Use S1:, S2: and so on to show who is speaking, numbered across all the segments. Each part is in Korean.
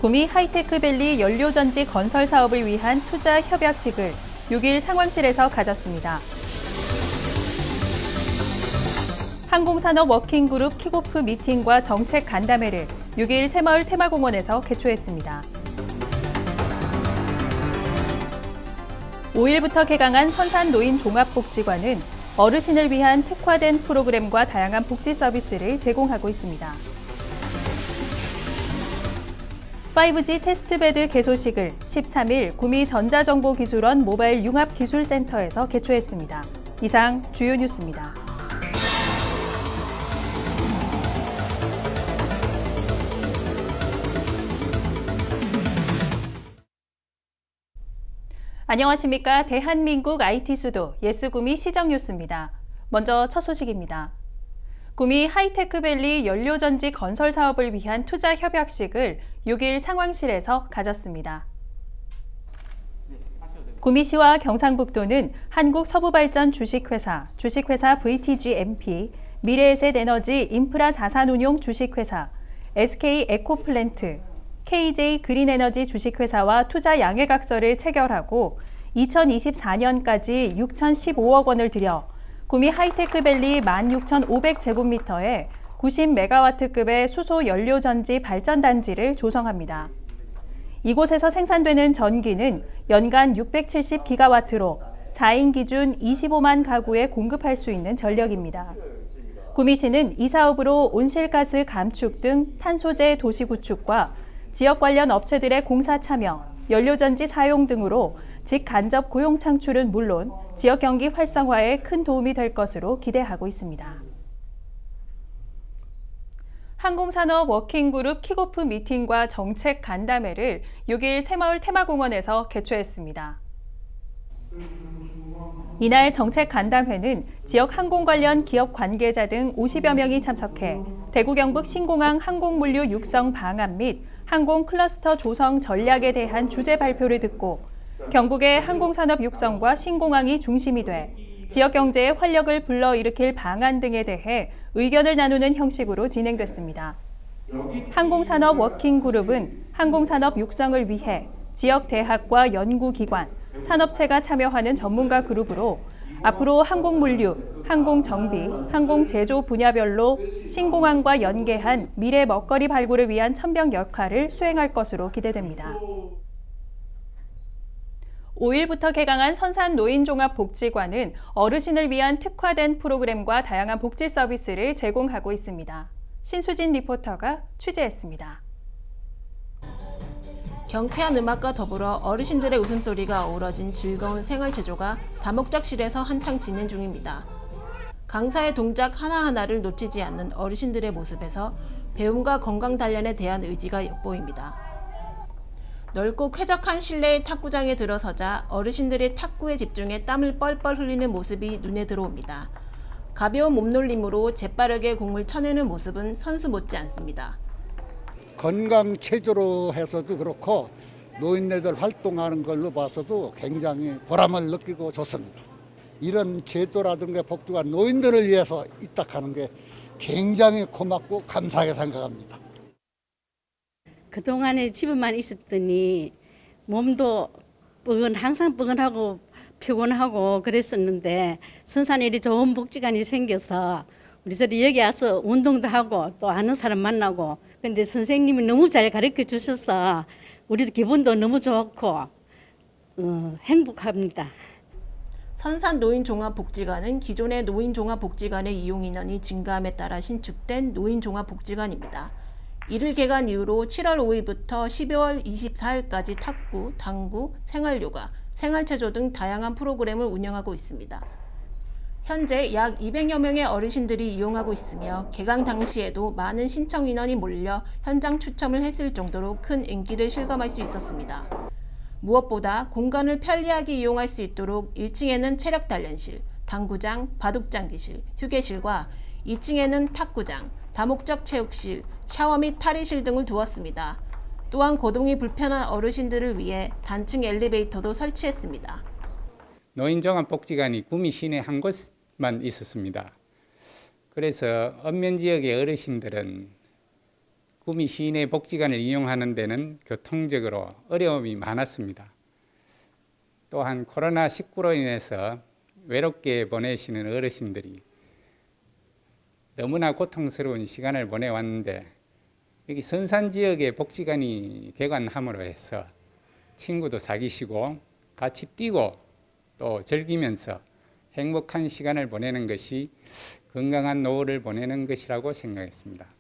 S1: 구미 하이테크밸리 연료전지 건설 사업을 위한 투자 협약식을 6일 상황실에서 가졌습니다. 항공산업 워킹그룹 킥오프 미팅과 정책 간담회를 6일 새마을 테마공원에서 개최했습니다. 5일부터 개강한 선산노인종합복지관은 어르신을 위한 특화된 프로그램과 다양한 복지 서비스를 제공하고 있습니다. 5G 테스트베드 개소식을 13일 구미 전자정보기술원 모바일 융합기술센터에서 개최했습니다. 이상 주요 뉴스입니다. 안녕하십니까. 대한민국 IT 수도 예스구미 시정뉴스입니다. 먼저 첫 소식입니다. 구미 하이테크밸리 연료전지 건설 사업을 위한 투자 협약식을 6일 상황실에서 가졌습니다. 구미시와 경상북도는 한국서부발전 주식회사, 주식회사 VTG-MP, 미래에셋에너지 인프라 자산운용 주식회사, SK에코플랜트, KJ 그린에너지 주식회사와 투자 양해각서를 체결하고 2024년까지 6,015억 원을 들여 구미 하이테크밸리 16,500제곱미터에 90메가와트급의 수소 연료전지 발전단지를 조성합니다. 이곳에서 생산되는 전기는 연간 670기가와트로 4인 기준 25만 가구에 공급할 수 있는 전력입니다. 구미시는 이 사업으로 온실가스 감축 등 탄소제 도시 구축과 지역 관련 업체들의 공사 참여, 연료전지 사용 등으로 직간접 고용 창출은 물론 지역 경기 활성화에 큰 도움이 될 것으로 기대하고 있습니다. 항공산업 워킹그룹 킥오프 미팅과 정책 간담회를 6일 새마을 테마공원에서 개최했습니다. 이날 정책 간담회는 지역 항공 관련 기업 관계자 등 50여 명이 참석해 대구 경북 신공항 항공물류 육성 방안 및 항공 클러스터 조성 전략에 대한 주제 발표를 듣고 경북의 항공산업 육성과 신공항이 중심이 돼 지역 경제에 활력을 불러일으킬 방안 등에 대해 의견을 나누는 형식으로 진행됐습니다. 항공산업 워킹그룹은 항공산업 육성을 위해 지역 대학과 연구기관, 산업체가 참여하는 전문가 그룹으로 앞으로 항공물류, 항공정비, 항공제조 분야별로 신공항과 연계한 미래 먹거리 발굴을 위한 천병 역할을 수행할 것으로 기대됩니다. 5일부터 개강한 선산노인종합복지관은 어르신을 위한 특화된 프로그램과 다양한 복지 서비스를 제공하고 있습니다. 신수진 리포터가 취재했습니다.
S2: 경쾌한 음악과 더불어 어르신들의 웃음소리가 어우러진 즐거운 생활체조가 다목적실에서 한창 진행 중입니다. 강사의 동작 하나하나를 놓치지 않는 어르신들의 모습에서 배움과 건강 단련에 대한 의지가 엿보입니다. 넓고 쾌적한 실내의 탁구장에 들어서자 어르신들의 탁구에 집중해 땀을 뻘뻘 흘리는 모습이 눈에 들어옵니다. 가벼운 몸놀림으로 재빠르게 공을 쳐내는 모습은 선수 못지 않습니다.
S3: 건강 체조로 해서도 그렇고 노인네들 활동하는 걸로 봐서도 굉장히 보람을 느끼고 좋습니다. 이런 제도라든가 복지가 노인들을 위해서 있다 하는 게 굉장히 고맙고 감사하게 생각합니다.
S4: 그동안에 집에만 있었더니 몸도 항상 뻐근하고 피곤하고 그랬었는데 선산에 이리 좋은 복지관이 생겨서 우리들이 여기 와서 운동도 하고 또 아는 사람 만나고 근데 선생님이 너무 잘 가르쳐 주셔서 우리도 기분도 너무 좋고 행복합니다.
S2: 선산노인종합복지관은 기존의 노인종합복지관의 이용 인원이 증가함에 따라 신축된 노인종합복지관입니다. 이를 개관 이후로 7월 5일부터 12월 24일까지 탁구, 당구, 생활요가, 생활체조 등 다양한 프로그램을 운영하고 있습니다. 현재 약 200여 명의 어르신들이 이용하고 있으며 개강 당시에도 많은 신청 인원이 몰려 현장 추첨을 했을 정도로 큰 인기를 실감할 수 있었습니다. 무엇보다 공간을 편리하게 이용할 수 있도록 1층에는 체력단련실, 당구장, 바둑장기실, 휴게실과 2층에는 탁구장, 다목적 체육실, 샤워 및 탈의실 등을 두었습니다. 또한 거동이 불편한 어르신들을 위해 단층 엘리베이터도 설치했습니다.
S5: 노인종합복지관이 구미 시내 한 곳만 있었습니다. 그래서 읍면 지역의 어르신들은 구미 시내 복지관을 이용하는 데는 교통적으로 어려움이 많았습니다. 또한 코로나19로 인해서 외롭게 보내시는 어르신들이 너무나 고통스러운 시간을 보내왔는데 여기 선산 지역에 복지관이 개관함으로 해서 친구도 사귀시고 같이 뛰고 또 즐기면서 행복한 시간을 보내는 것이 건강한 노후를 보내는 것이라고 생각했습니다.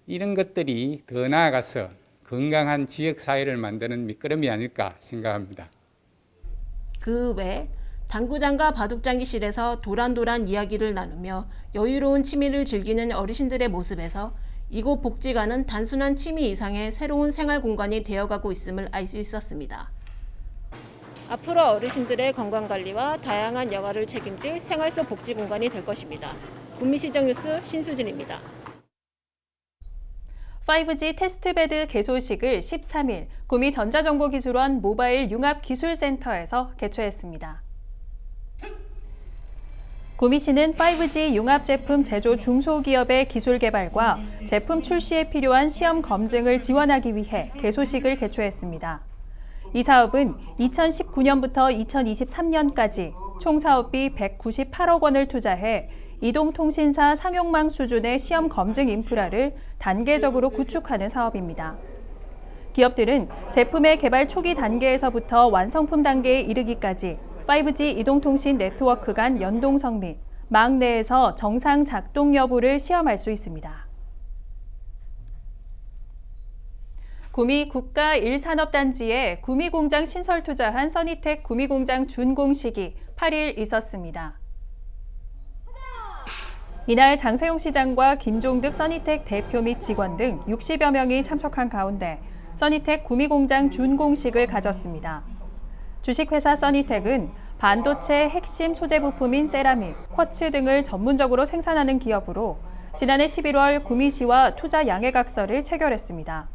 S5: 이런 것들이 더 나아가서 건강한 지역사회를 만드는 밑거름이 아닐까 생각합니다.
S2: 그 외 당구장과 바둑장기실에서 도란도란 이야기를 나누며 여유로운 취미를 즐기는 어르신들의 모습에서 이곳 복지관은 단순한 취미 이상의 새로운 생활 공간이 되어가고 있음을 알 수 있었습니다. 앞으로 어르신들의 건강관리와 다양한 여가를 책임질 생활 속 복지 공간이 될 것입니다. 구미시정 뉴스 신수진입니다.
S1: 5G 테스트베드 개소식을 13일 구미 전자정보기술원 모바일 융합기술센터에서 개최했습니다. 구미시는 5G 융합 제품 제조 중소기업의 기술 개발과 제품 출시에 필요한 시험 검증을 지원하기 위해 개소식을 개최했습니다. 이 사업은 2019년부터 2023년까지 총 사업비 198억 원을 투자해 이동통신사 상용망 수준의 시험 검증 인프라를 단계적으로 구축하는 사업입니다. 기업들은 제품의 개발 초기 단계에서부터 완성품 단계에 이르기까지 5G 이동통신 네트워크 간 연동성 및 망 내에서 정상 작동 여부를 시험할 수 있습니다. 구미 국가 1산업단지에 구미공장 신설 투자한 써니텍 구미공장 준공식이 8일 있었습니다. 이날 장세용 시장과 김종득 써니텍 대표 및 직원 등 60여 명이 참석한 가운데 써니텍 구미공장 준공식을 가졌습니다. 주식회사 써니텍은 반도체 핵심 소재 부품인 세라믹, 쿼츠 등을 전문적으로 생산하는 기업으로 지난해 11월 구미시와 투자 양해각서를 체결했습니다.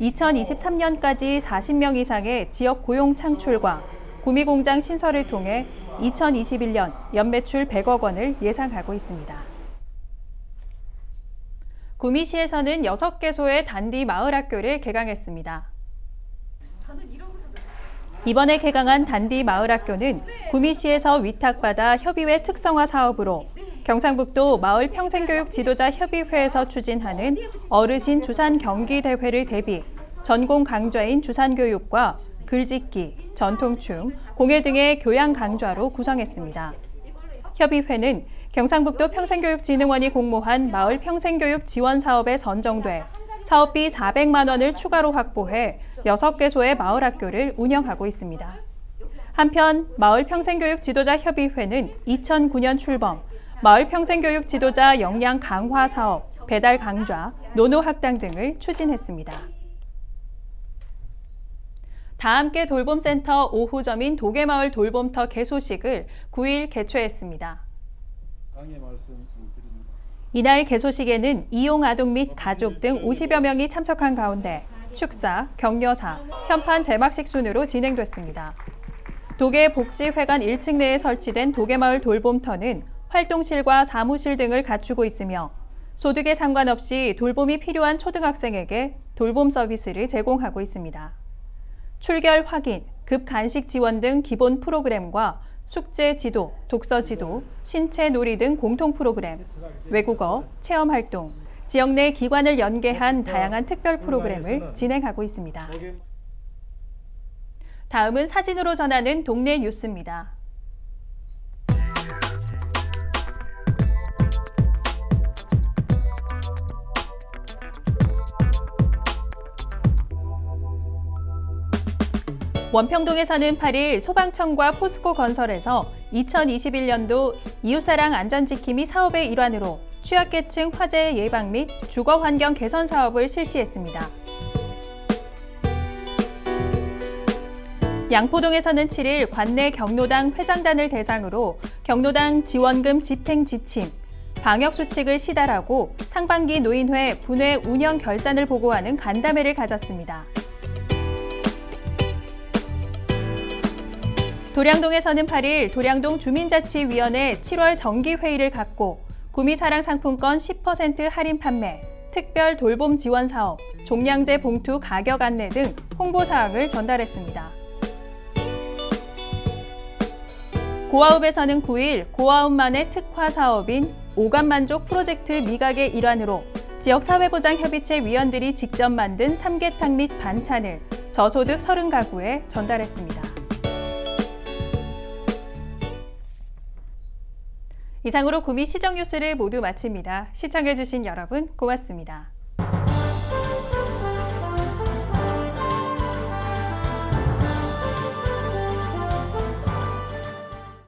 S1: 2023년까지 40명 이상의 지역 고용 창출과 구미공장 신설을 통해 2021년 연매출 100억 원을 예상하고 있습니다. 구미시에서는 6개소의 단디 마을학교를 개강했습니다. 이번에 개강한 단디 마을학교는 구미시에서 위탁받아 협의회 특성화 사업으로 경상북도 마을 평생교육 지도자 협의회에서 추진하는 어르신 주산 경기 대회를 대비 전공 강좌인 주산교육과 글짓기, 전통춤, 공예 등의 교양 강좌로 구성했습니다. 협의회는 경상북도 평생교육진흥원이 공모한 마을 평생교육 지원 사업에 선정돼 사업비 400만 원을 추가로 확보해 6개소의 마을학교를 운영하고 있습니다. 한편 마을 평생교육 지도자 협의회는 2009년 출범 마을 평생교육 지도자 역량 강화 사업, 배달 강좌, 노노학당 등을 추진했습니다. 다함께 돌봄센터 5호 점인 도계마을 돌봄터 개소식을 9일 개최했습니다. 이날 개소식에는 이용 아동 및 가족 등 50여 명이 참석한 가운데 축사, 격려사, 현판 제막식 순으로 진행됐습니다. 도계복지회관 1층 내에 설치된 도계마을 돌봄터는 활동실과 사무실 등을 갖추고 있으며 소득에 상관없이 돌봄이 필요한 초등학생에게 돌봄 서비스를 제공하고 있습니다. 출결 확인, 급간식 지원 등 기본 프로그램과 숙제 지도, 독서 지도, 신체 놀이 등 공통 프로그램, 외국어, 체험 활동, 지역 내 기관을 연계한 다양한 특별 프로그램을 진행하고 있습니다. 다음은 사진으로 전하는 동네 뉴스입니다. 원평동에 사는 8일 소방청과 포스코 건설에서 2021년도 이웃사랑 안전지킴이 사업의 일환으로 취약계층 화재 예방 및 주거환경 개선 사업을 실시했습니다. 양포동에서는 7일 관내 경로당 회장단을 대상으로 경로당 지원금 집행 지침, 방역수칙을 시달하고 상반기 노인회 분회 운영 결산을 보고하는 간담회를 가졌습니다. 도량동에서는 8일 도량동 주민자치위원회 7월 정기회의를 갖고 구미사랑 상품권 10% 할인 판매, 특별 돌봄 지원 사업, 종량제 봉투 가격 안내 등 홍보 사항을 전달했습니다. 고아읍에서는 9일 고아읍만의 특화 사업인 오감만족 프로젝트 미각의 일환으로 지역사회보장협의체 위원들이 직접 만든 삼계탕 및 반찬을 저소득 30가구에 전달했습니다. 이상으로 구미 시정 뉴스를 모두 마칩니다. 시청해주신 여러분 고맙습니다.